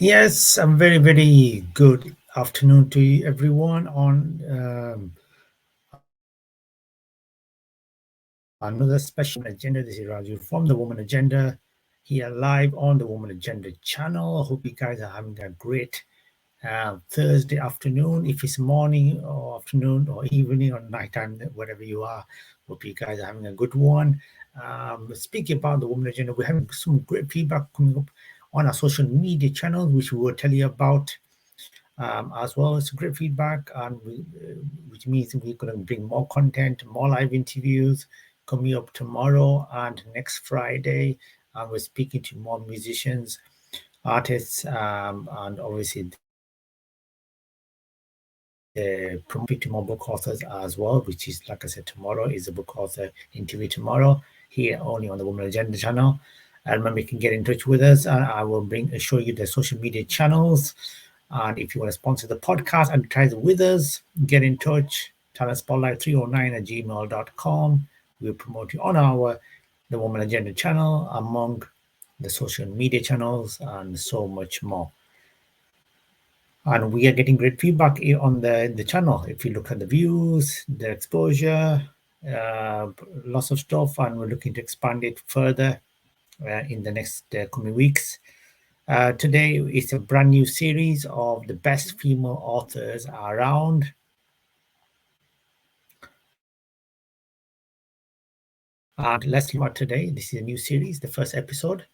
Yes, a very, very good afternoon to you, everyone on another special agenda. This is Raju from the Woman Agenda here live on the Woman Agenda channel. Hope you guys are having a great Thursday afternoon. If it's morning or afternoon or evening or nighttime, whatever you are, hope you guys are having a good one. Speaking about the Woman Agenda, we're having some great feedback coming up on our social media channels, which we will tell you about as well. It's great feedback, and which means we're going to bring more content, more live interviews coming up tomorrow and next Friday. And we're speaking to more musicians, artists, and obviously promoting to more book authors as well, which is, like I said, tomorrow is a book author interview tomorrow here only on the Woman Agenda channel. And remember, you can get in touch with us, and I will show you the social media channels. And if you want to sponsor the podcast, advertise with us, get in touch. Talent Spotlight 309 at gmail.com. We'll promote you on our the Woman Agenda channel, among the social media channels, and so much more. And we are getting great feedback on the channel. If you look at the views, the exposure, lots of stuff, and we're looking to expand it further in the next coming weeks. Today is a brand new series of the best female authors around. And let's look at today. This is a new series, the first episode.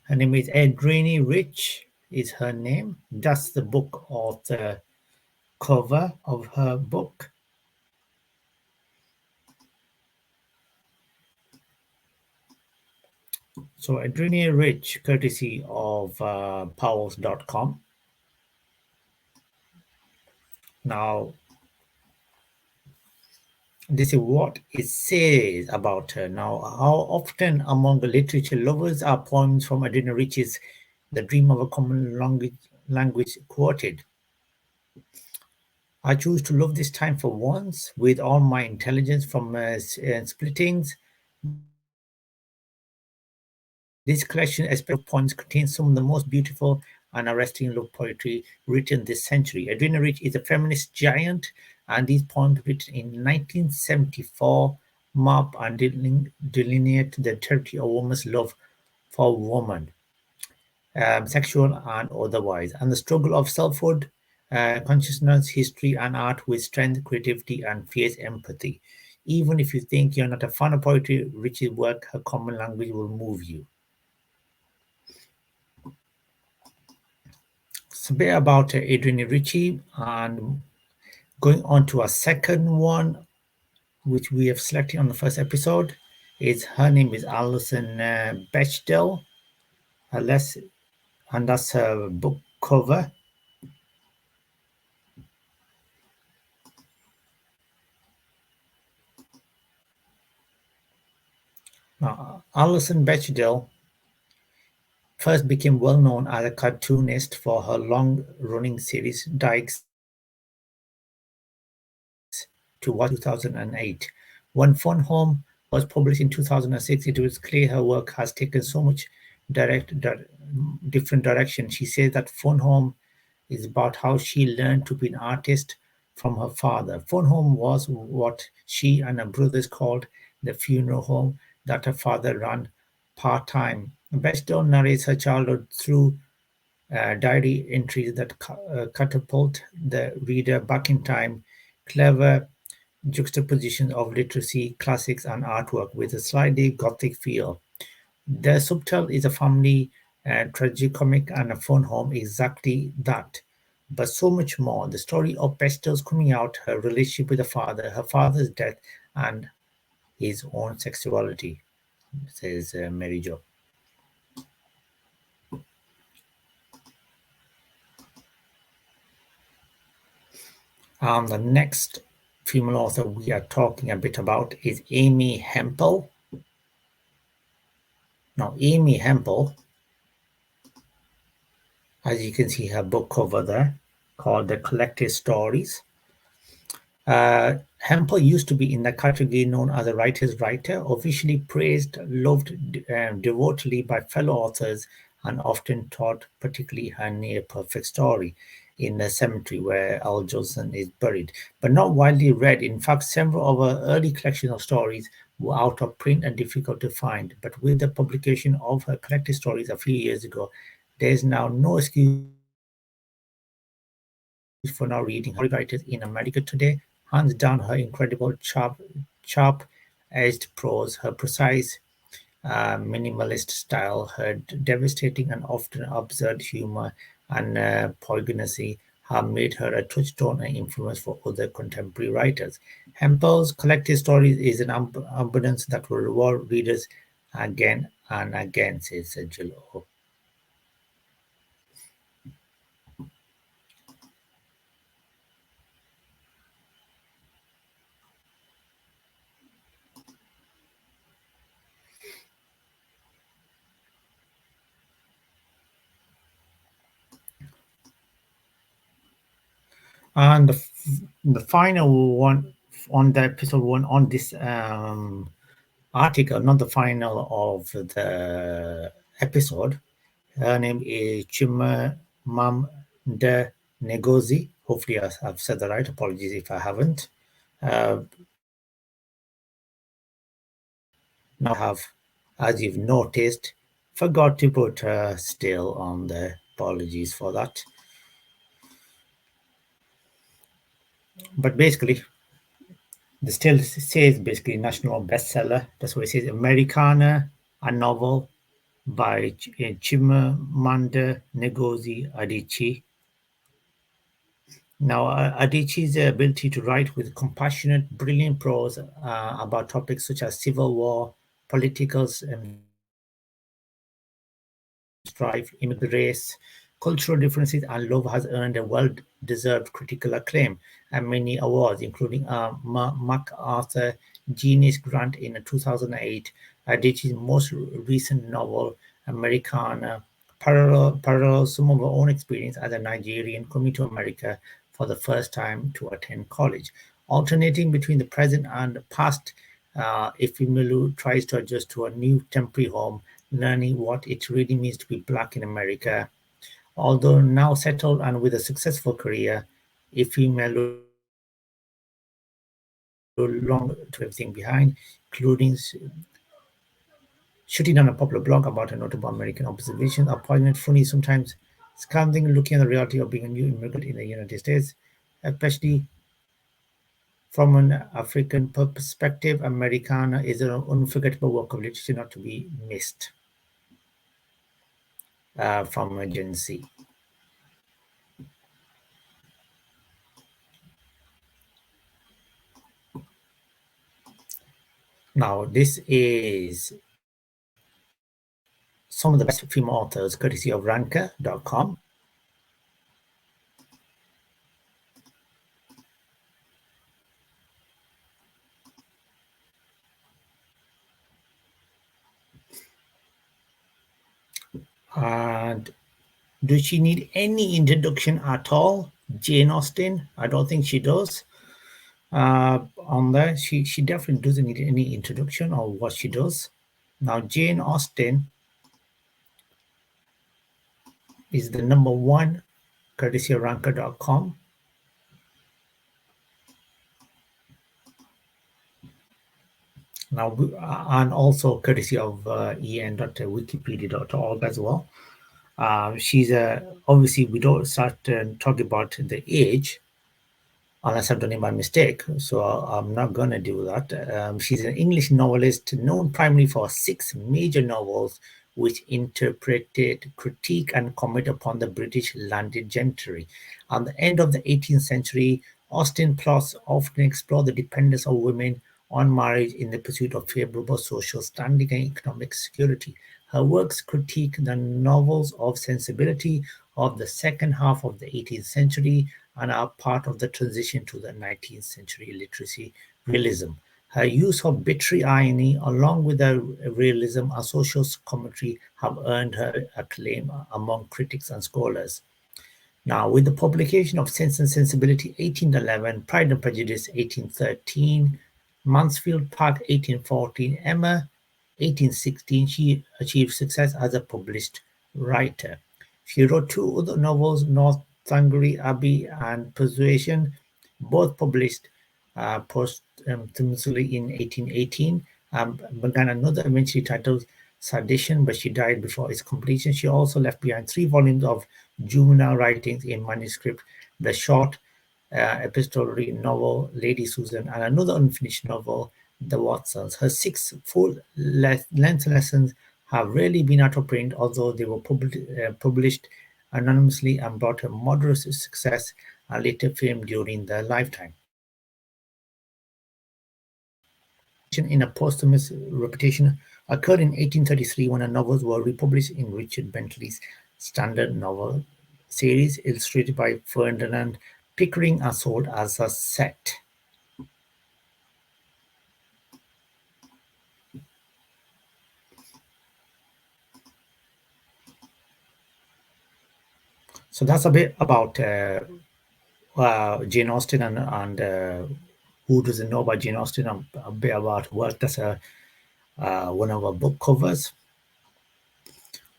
Her name is Adrienne Rich, is her name. That's the book author cover of her book. So Adrienne Rich, courtesy of powers.com. Now, this is what it says about her. Now, how often among the literature lovers are poems from Adrienne Rich's The Dream of a Common Language quoted? I choose to love this time for once with all my intelligence from splittings. This collection, especially of poems, contains some of the most beautiful and arresting love poetry written this century. Adrienne Rich is a feminist giant, and these poems, written in 1974, map and delineate the territory of woman's love for woman, sexual and otherwise, and the struggle of selfhood, consciousness, history, and art with strength, creativity, and fierce empathy. Even if you think you're not a fan of poetry, Rich's work, her common language will move you. It's a bit about Adrienne Ritchie, and going on to a second one, which we have selected on the first episode, is her name is Alison Bechdel, unless, and that's her book cover. Now, Alison Bechdel first became well known as a cartoonist for her long-running series Dykes to Watch 2008. When Fun Home was published in 2006, it was clear her work has taken so much different direction. She says that Fun Home is about how she learned to be an artist from her father. Fun Home was what she and her brothers called the funeral home that her father ran part-time. Bechdel narrates her childhood through diary entries that catapult the reader back in time. Clever juxtaposition of literacy, classics, and artwork with a slightly gothic feel. The subtitle is a family tragicomic and a fun home, exactly that. But so much more. The story of Pestel's coming out, her relationship with her father's death, and his own sexuality, says Mary Jo. The next female author we are talking a bit about is Amy Hempel. Now, Amy Hempel, as you can see her book cover there, called The Collected Stories. Hempel used to be in the category known as a writer's writer, officially praised, loved devotedly by fellow authors, and often taught, particularly her near perfect story in the cemetery where Al Jolson is buried, but not widely read. In fact, several of her early collections of stories were out of print and difficult to find. But with the publication of her collected stories a few years ago, there is now no excuse for not reading her stories. One of the most story writers in America today, hands down, her incredible sharp-edged prose, her precise minimalist style, her devastating and often absurd humor, and poignancy have made her a touchstone and influence for other contemporary writers. Hempel's collected stories is an abundance that will reward readers again and again, says Jill. And the final one on the episode one on this article, not the final of the episode. Her name is Chimamanda Ngozi. Hopefully, I've said that right. Apologies if I haven't. Now, I have, as you've noticed, forgot to put her still on the apologies for that. But basically, the still says basically national bestseller. That's what it says. Americana, a novel by Chimamanda Ngozi Adichie. Now, Adichie's ability to write with compassionate, brilliant prose about topics such as civil war, political strife, immigrant race, cultural differences, and love has earned a well-deserved critical acclaim and many awards, including a MacArthur Genius Grant in 2008. Adichie's most recent novel, Americana, parallels some of her own experience as a Nigerian coming to America for the first time to attend college. Alternating between the present and the past, Ifemelu tries to adjust to a new temporary home, learning what it really means to be black in America. Although now settled and with a successful career, Ifemelu long to everything behind, including shooting down a popular blog about a notable American observation, a poignant, funny, sometimes scathing looking at the reality of being a new immigrant in the United States, especially from an African perspective. Americana is an unforgettable work of literature not to be missed from Gen Z. Now, this is some of the best female authors courtesy of ranker.com. And does she need any introduction at all? Jane Austen? I don't think she does. On there, she definitely doesn't need any introduction or what she does. Now, Jane Austen is the number one courtesy of ranker.com. Now, and also courtesy of en.wikipedia.org as well. She's obviously we don't start talking about the age unless I've done it by mistake. So I'm not going to do that. She's an English novelist known primarily for 6 major novels which interpreted, critique, and comment upon the British landed gentry. At the end of the 18th century, Austen plots often explore the dependence of women on marriage in the pursuit of favorable social standing and economic security. Her works critique the novels of sensibility of the second half of the 18th century and are part of the transition to the 19th century literacy realism. Her use of bitter irony, along with her realism and social commentary, have earned her acclaim among critics and scholars. Now, with the publication of Sense and Sensibility 1811, Pride and Prejudice 1813, Mansfield Park 1814, Emma 1816, she achieved success as a published writer. She wrote two other novels, Northanger Abbey and Persuasion, both published posthumously in 1818. Began another eventually titled Sedition, but she died before its completion. She also left behind 3 volumes of juvenile writings in manuscript, the short epistolary novel Lady Susan, and another unfinished novel, The Watsons. Her 6 full-length lessons have rarely been out of print, although they were published anonymously and brought her moderate success and later fame during their lifetime. In a posthumous reputation occurred in 1833 when her novels were republished in Richard Bentley's standard novel series, illustrated by Ferdinand Pickering and sold as a set. So that's a bit about Jane Austen and who doesn't know about Jane Austen, a bit about work. That's one of our book covers.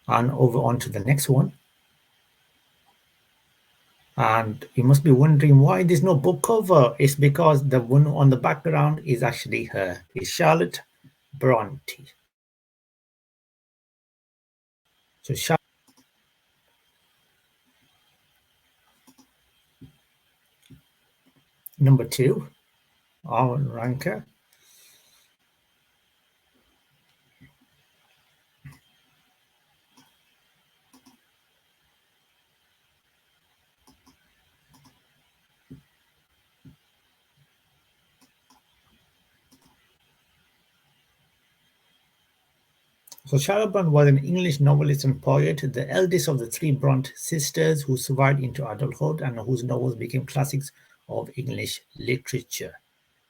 And over on to the next one. And you must be wondering why there's no book cover. It's because the one on the background is actually her. It's Charlotte Bronte. So number 2, our ranker. So Charlotte Bronte was an English novelist and poet, the eldest of the 3 Bronte sisters who survived into adulthood and whose novels became classics of English literature.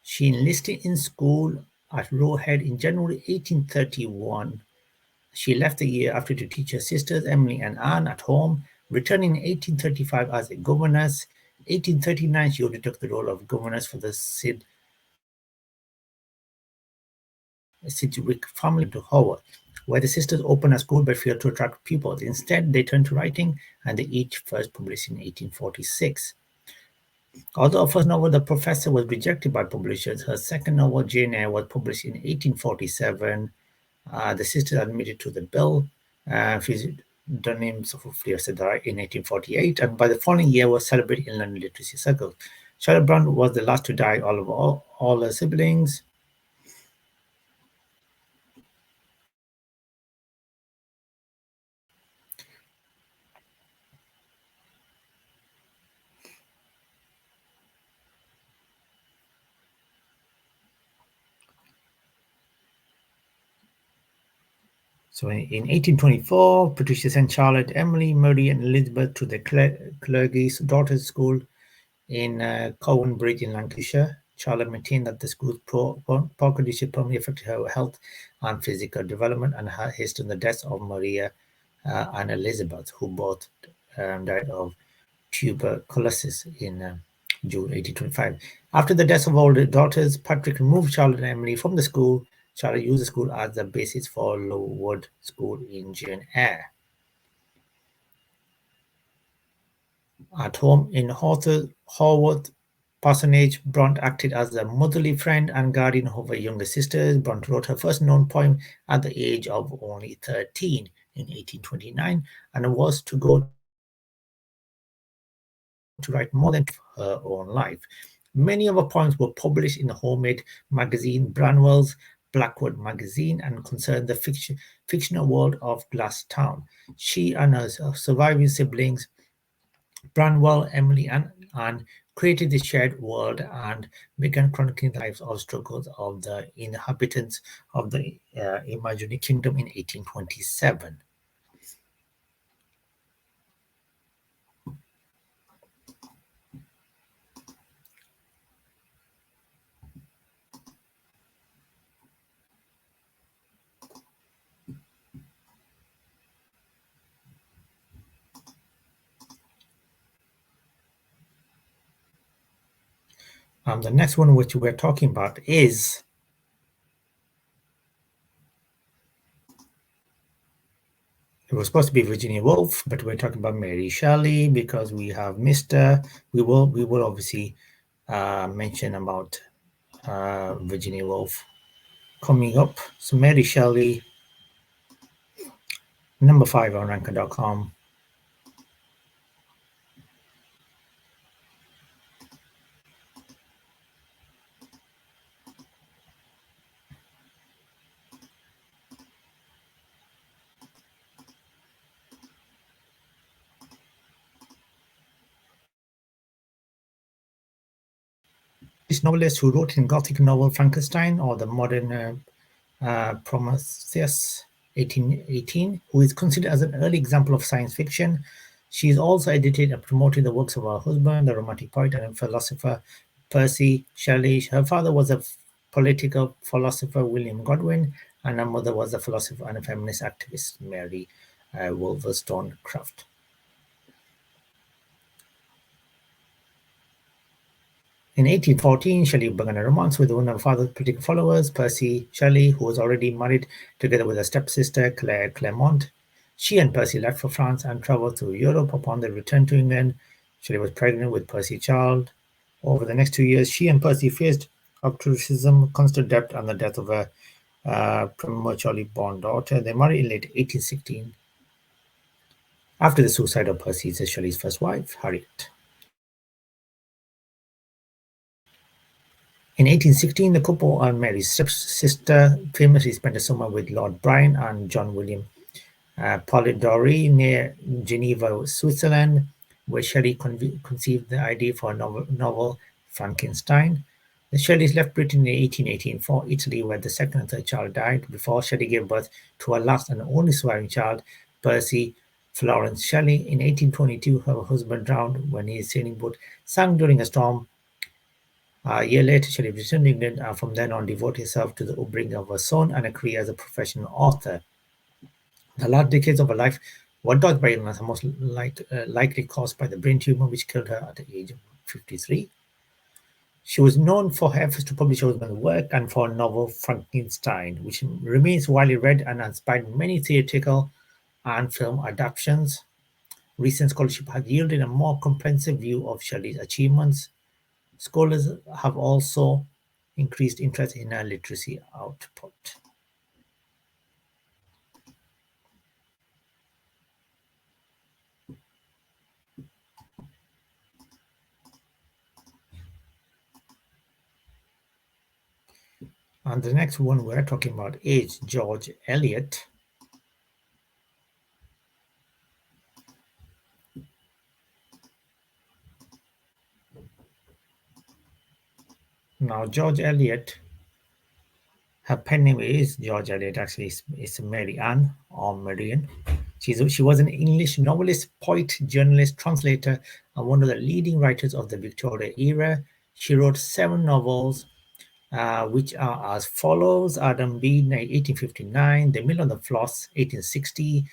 She enlisted in school at Roe Head in January 1831. She left the year after to teach her sisters Emily and Anne at home, returning in 1835 as a governess. 1839, she undertook the role of governess for the Sidgwick family to Howard, where the sisters opened a school but failed to attract pupils. Instead, they turned to writing, and they each first published in 1846. Although her first novel, The Professor, was rejected by publishers, her second novel, Jane Eyre, was published in 1847. The sisters admitted to the bill. Pseudonyms, hopefully I said that right, in 1848, and by the following year was celebrated in London literacy circles. Charlotte Bronte was the last to die, all her siblings. So in 1824, Patricia sent Charlotte, Emily, Mary, and Elizabeth to the Clergy's Daughters' School in Cowan Bridge in Lancashire. Charlotte maintained that the school's poor condition permanently affected her health and physical development and hastened the deaths of Maria and Elizabeth, who both died of tuberculosis in June 1825. After the deaths of all the daughters, Patrick removed Charlotte and Emily from the school. Charlotte used the school as the basis for Lowood School in Jane Eyre. At home in Haworth Parsonage, Bronte acted as a motherly friend and guardian of her younger sisters. Bronte wrote her first known poem at the age of only 13 in 1829 and was to go to write more than her own life. Many of her poems were published in the homemade magazine Branwell's Blackwood Magazine and concerned the fictional world of Glass Town. She and her surviving siblings, Branwell, Emily, and Anne, created the shared world and began chronicling the lives of struggles of the inhabitants of the imaginary kingdom in 1827. The next one which we're talking about is it was supposed to be Virginia Woolf, but we're talking about Mary Shelley because we have Mr. We will obviously mention about Virginia Woolf coming up. So Mary Shelley, number 5 on ranker.com. This novelist who wrote in Gothic novel Frankenstein or the modern Prometheus 1818, who is considered as an early example of science fiction. She is also edited and promoted the works of her husband, the romantic poet and philosopher Percy Shelley. Her father was a political philosopher, William Godwin, and her mother was a philosopher and a feminist activist, Mary Wollstonecraft. In 1814, Shelley began a romance with one of her father's political followers, Percy Shelley, who was already married together with her stepsister, Claire Claremont. She and Percy left for France and traveled through Europe. Upon their return to England, Shelley was pregnant with Percy's child. Over the next 2 years, she and Percy faced obstetricism, constant debt, and the death of a prematurely born daughter. They married in late 1816 after the suicide of Percy, Shelley's first wife, Harriet. In 1816, the couple and Mary's stepsister famously spent a summer with Lord Byron and John William Polidori near Geneva, Switzerland, where Shelley conceived the idea for a novel Frankenstein. The Shelleys left Britain in 1818 for Italy, where the second and third child died before Shelley gave birth to her last and only surviving child, Percy Florence Shelley. In 1822, her husband drowned when his sailing boat sank during a storm. A year later, she returned to England and from then on devoted herself to the upbringing of her son and a career as a professional author. The last decades of her life were dogged by illness, most likely caused by the brain tumor which killed her at the age of 53. She was known for her efforts to publish her husband's work and for her novel Frankenstein, which remains widely read and inspired many theatrical and film adaptations. Recent scholarship has yielded a more comprehensive view of Shelley's achievements. Scholars have also increased interest in her literacy output. And the next one we're talking about is George Eliot. Now, George Eliot, her pen name is George Eliot, actually, it's Mary Ann or Marian. She was an English novelist, poet, journalist, translator, and one of the leading writers of the Victorian era. She wrote 7 novels, which are as follows: Adam Bede, 1859, The Mill on the Floss, 1860,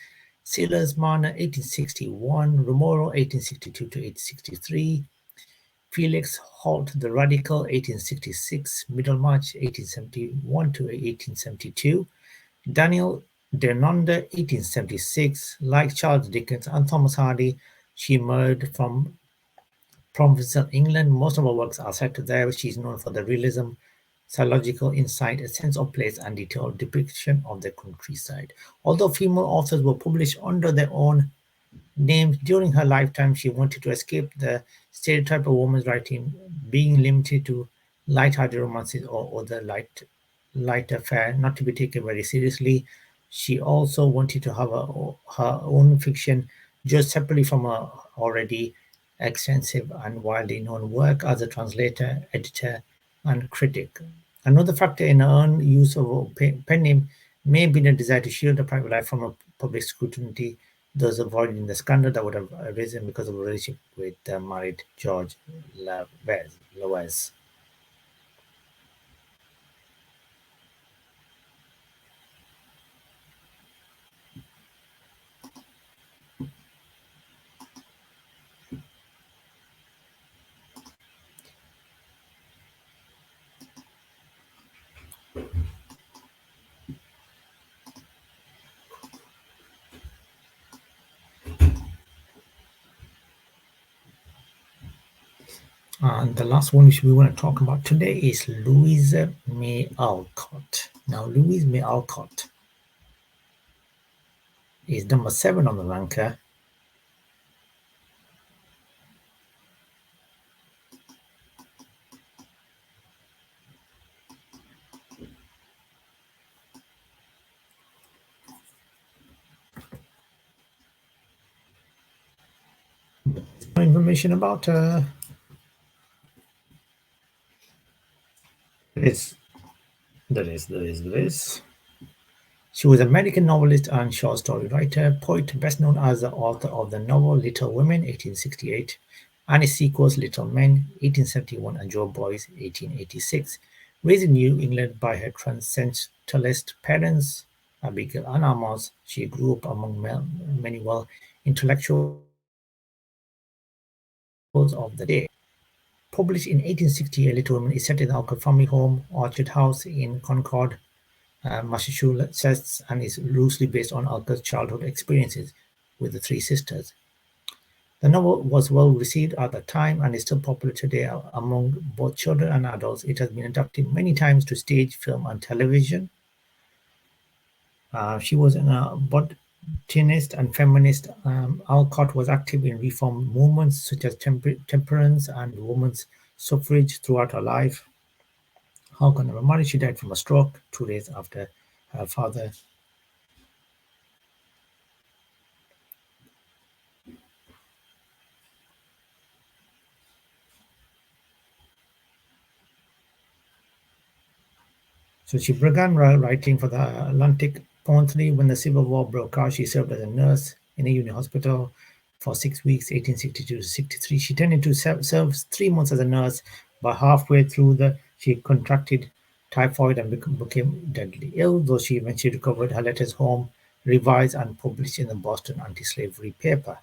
Sailor's Manor, 1861, Romero, 1862 to 1863, Felix Holt the Radical, 1866, Middlemarch, 1871 to 1872, Daniel Deronda, 1876. Like Charles Dickens and Thomas Hardy, she emerged from provincial England. Most of her works are set there. She is known for the realism, psychological insight, a sense of place, and detailed depiction of the countryside. Although female authors were published under their own names during her lifetime, she wanted to escape the stereotype of women's writing being limited to light-hearted romances or other lighter fare, not to be taken very seriously. She also wanted to have her own fiction just separately from her already extensive and widely known work as a translator, editor, and critic. Another factor in her own use of a pen name may have been a desire to shield her private life from a public scrutiny, thus avoiding the scandal that would have arisen because of a relationship with the married George Loez. And the last one which we want to talk about today is Louise May Alcott. Now, Louise May Alcott is number 7 on the ranker. More information about her is there is. She was an American novelist and short story writer, poet, best known as the author of the novel Little Women (1868) and its sequels Little Men (1871) and Joe Boys (1886). Raised in New England by her transcendentalist parents, Abigail and Amos, she grew up among many well intellectuals of the day. Published in 1868, Little Women is set in the Alcott family home, Orchard House in Concord, Massachusetts, and is loosely based on Alcott's childhood experiences with the three sisters. The novel was well received at the time and is still popular today among both children and adults. It has been adapted many times to stage, film, and television. She was a botanist and feminist. Alcott was active in reform movements such as temperance and women's suffrage throughout her life. Alcott never married. She died from a stroke 2 days after her father. So she began writing for the Atlantic Monthly when the Civil War broke out. She served as a nurse in a Union hospital for 6 weeks, 1862 to 63. She tended to serve 3 months as a nurse, but halfway through she contracted typhoid and became deadly ill. Though she eventually recovered, her letters home revised and published in the Boston anti-slavery paper.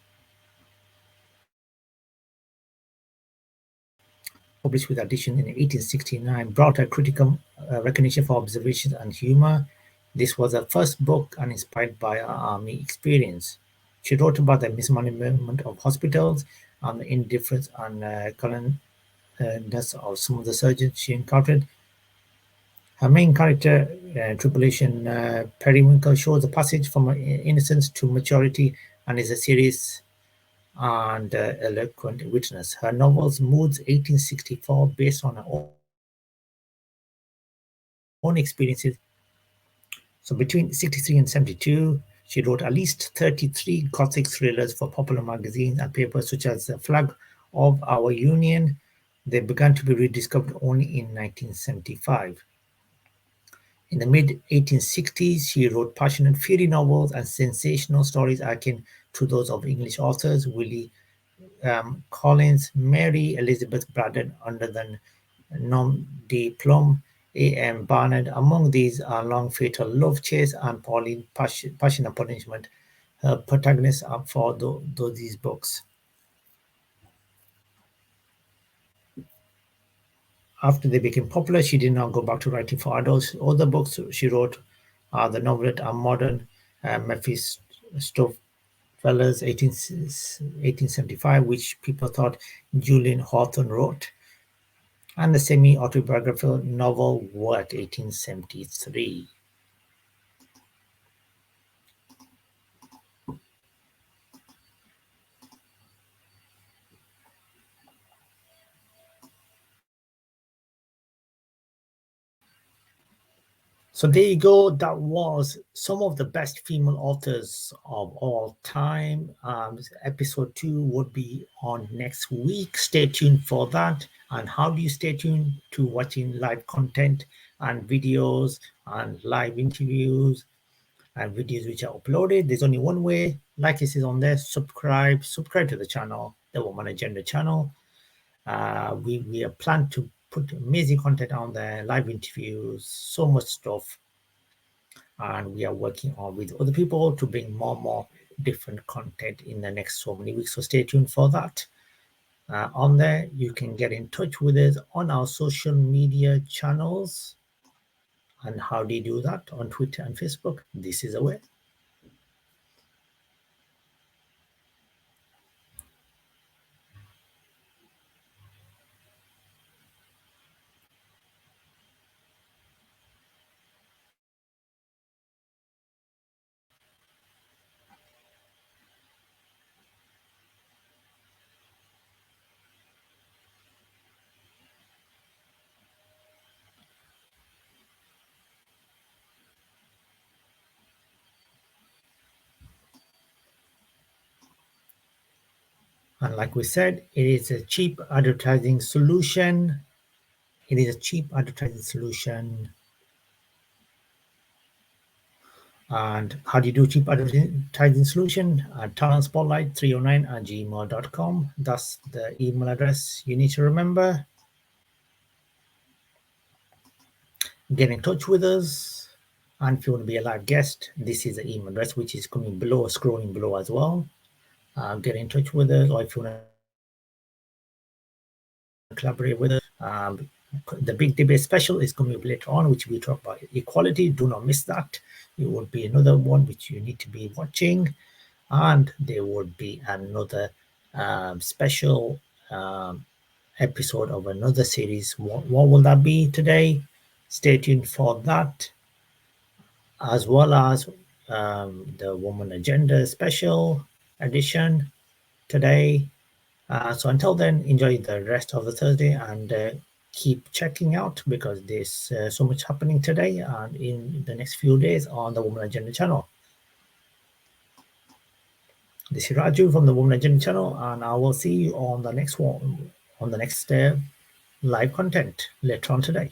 Published with addition in 1869, brought her critical recognition for observation and humor. This was her first book and inspired by her army experience. She wrote about the mismanagement of hospitals and the indifference and callousness of some of the surgeons she encountered. Her main character, Tribulation Periwinkle, shows the passage from innocence to maturity and is a serious and eloquent witness. Her novels Moods 1864, based on her own experiences. So between 63 and 72, she wrote at least 33 Gothic thrillers for popular magazines and papers such as The Flag of Our Union. They began to be rediscovered only in 1975. In the mid 1860s, she wrote passionate fairy novels and sensational stories akin to those of English authors Willie Collins, Mary Elizabeth Braddon under the nom de plume A.M. Barnard. Among these are Long Fatal Love Chase and Pauline Passion and Punishment. Her protagonists are for these books. After they became popular, she did not go back to writing for adults. Other books she wrote are the novelette A Modern Mephistopheles 1875, which people thought Julian Hawthorne wrote, and the semi-autobiographical novel What 1873. So there you go. That was some of the best female authors of all time. Episode 2 would be on next week. Stay tuned for that. And how do you stay tuned to watching live content and videos and live interviews and videos which are uploaded? There's only one way. Like it says on there, subscribe to the channel, the Woman Agenda channel. We are planned to put amazing content on there, live interviews, so much stuff, and we are working on with other people to bring more different content in the next so many weeks. So stay tuned for that. On there, you can get in touch with us on our social media channels. And how do you do that? On Twitter and Facebook. This is a way. And like we said, it is a cheap advertising solution. It is a cheap advertising solution. And how do you do cheap advertising solution? Talent Spotlight 309 at gmail.com. That's the email address you need to remember. Get in touch with us. And if you want to be a live guest, this is the email address which is coming below, scrolling below as well. Get in touch with us, or if you want to collaborate with us. The big debate special is coming up later on, which we talk about equality. Do not miss that. It will be another one which you need to be watching, and there will be another special episode of another series. What will that be today? Stay tuned for that, as well as the Woman Agenda special edition today. So until then, enjoy the rest of the Thursday and keep checking out, because there's so much happening today and in the next few days on the Woman Agenda channel. This is Raju from the Woman Agenda channel, and I will see you on the next one, on the next live content later on today.